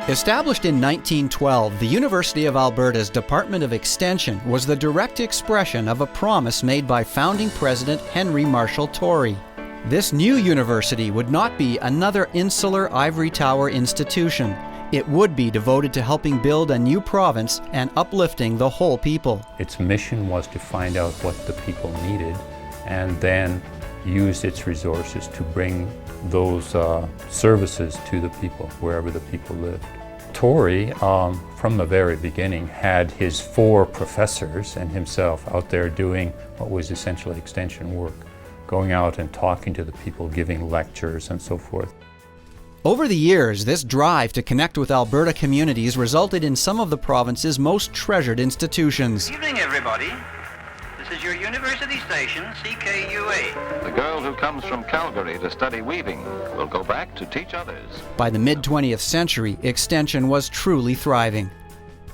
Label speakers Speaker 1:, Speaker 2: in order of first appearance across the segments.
Speaker 1: Established in 1912, the University of Alberta's Department of Extension was the direct expression of a promise made by founding President Henry Marshall Tory. This new university would not be another insular ivory tower institution. It would be devoted to helping build a new province and uplifting the whole people.
Speaker 2: Its mission was to find out what the people needed and then use its resources to bring those services to the people, wherever the people lived. Tory, from the very beginning, had his 4 professors and himself out there doing what was essentially extension work, going out and talking to the people, giving lectures and so forth.
Speaker 1: Over the years, this drive to connect with Alberta communities resulted in some of the province's most treasured institutions.
Speaker 3: Good evening, everybody. This is your university station, CKUA.
Speaker 4: The girl who comes from Calgary to study weaving will go back to teach others.
Speaker 1: By the mid-20th century, Extension was truly thriving.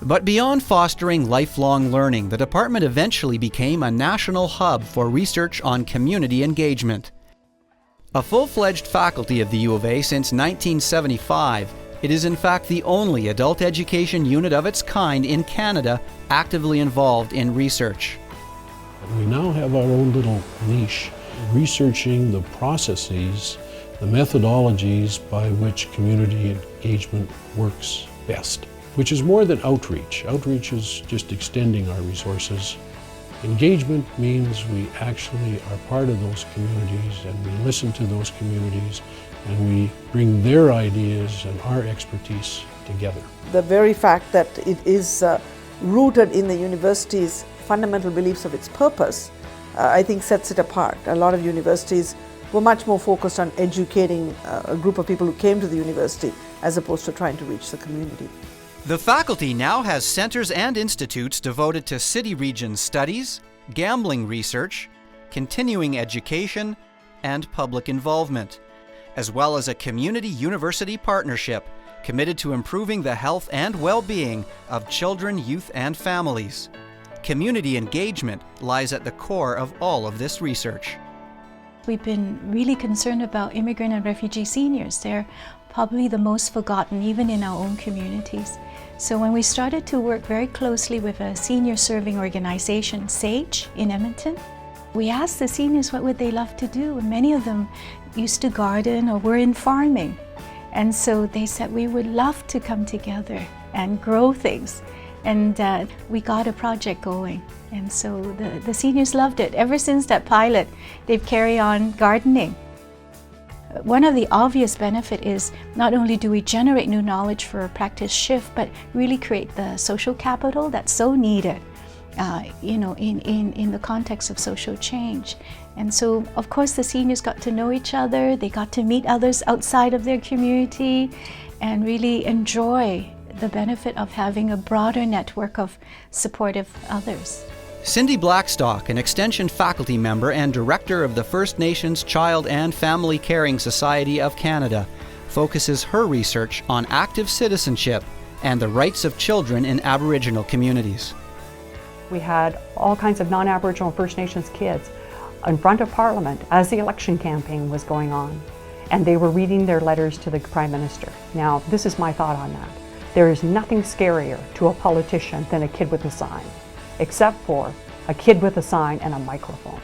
Speaker 1: But beyond fostering lifelong learning, the department eventually became a national hub for research on community engagement. A full-fledged faculty of the U of A since 1975, it is in fact the only adult education unit of its kind in Canada actively involved in research.
Speaker 5: We now have our own little niche, researching the processes, the methodologies by which community engagement works best, which is more than outreach. Outreach is just extending our resources. Engagement means we actually are part of those communities and we listen to those communities and we bring their ideas and our expertise together.
Speaker 6: The very fact that it is rooted in the university's fundamental beliefs of its purpose, I think sets it apart. A lot of universities were much more focused on educating a group of people who came to the university as opposed to trying to reach the community.
Speaker 1: The faculty now has centers and institutes devoted to city region studies, gambling research, continuing education, and public involvement, as well as a community-university partnership committed to improving the health and well-being of children, youth, and families. Community engagement lies at the core of all of this research.
Speaker 7: We've been really concerned about immigrant and refugee seniors. They're probably the most forgotten, even in our own communities. So when we started to work very closely with a senior serving organization, SAGE, in Edmonton, we asked the seniors what would they love to do, and many of them used to garden or were in farming. And so they said, we would love to come together and grow things. And we got a project going. And so the seniors loved it. Ever since that pilot, they've carried on gardening. One of the obvious benefits is not only do we generate new knowledge for a practice shift, but really create the social capital that's so needed in the context of social change. And so, of course, the seniors got to know each other, they got to meet others outside of their community, and really enjoy the benefit of having a broader network of supportive others.
Speaker 1: Cindy Blackstock, an Extension faculty member and director of the First Nations Child and Family Caring Society of Canada, focuses her research on active citizenship and the rights of children in Aboriginal communities.
Speaker 8: We had all kinds of non-Aboriginal First Nations kids in front of Parliament as the election campaign was going on, and they were reading their letters to the Prime Minister. Now, this is my thought on that. There is nothing scarier to a politician than a kid with a sign, except for a kid with a sign and a microphone.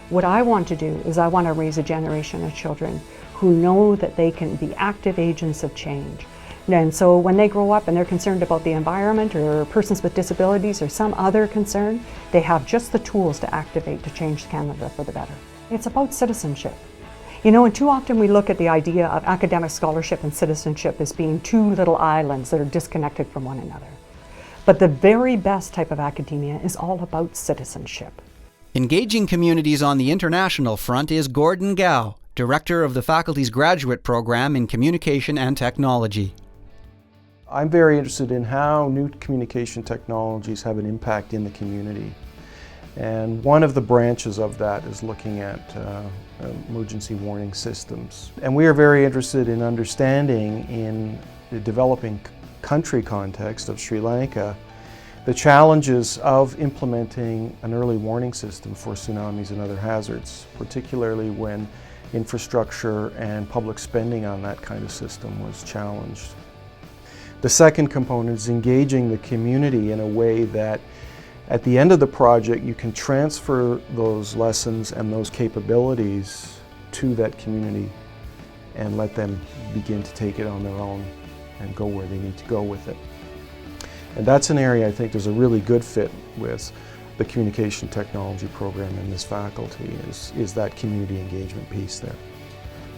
Speaker 8: What I want to do is I want to raise a generation of children who know that they can be active agents of change. And so when they grow up and they're concerned about the environment or persons with disabilities or some other concern, they have just the tools to activate to change Canada for the better. It's about citizenship. You know, and too often we look at the idea of academic scholarship and citizenship as being two little islands that are disconnected from one another. But the very best type of academia is all about citizenship.
Speaker 1: Engaging communities on the international front is Gordon Gao, director of the faculty's graduate program in communication and technology.
Speaker 9: I'm very interested in how new communication technologies have an impact in the community. And one of the branches of that is looking at emergency warning systems. And we are very interested in understanding in the developing country context of Sri Lanka the challenges of implementing an early warning system for tsunamis and other hazards, particularly when infrastructure and public spending on that kind of system was challenged. The second component is engaging the community in a way that at the end of the project you can transfer those lessons and those capabilities to that community and let them begin to take it on their own and go where they need to go with it. And that's an area I think there's a really good fit with the communication technology program in this faculty is that community engagement piece there.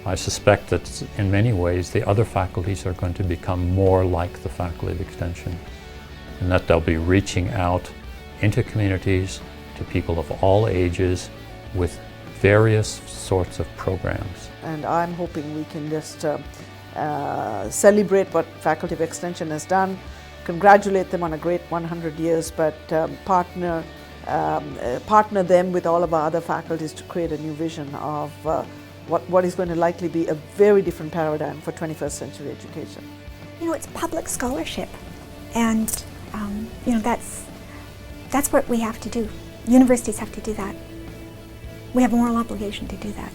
Speaker 2: I suspect that in many ways the other faculties are going to become more like the Faculty of Extension, and that they'll be reaching out into communities to people of all ages with various sorts of programs.
Speaker 6: And I'm hoping we can just celebrate what Faculty of Extension has done, congratulate them on a great 100 years, but partner them with all of our other faculties to create a new vision of what is going to likely be a very different paradigm for 21st century education.
Speaker 10: You know, it's public scholarship, and you know, that's what we have to do. Universities have to do that. We have a moral obligation to do that.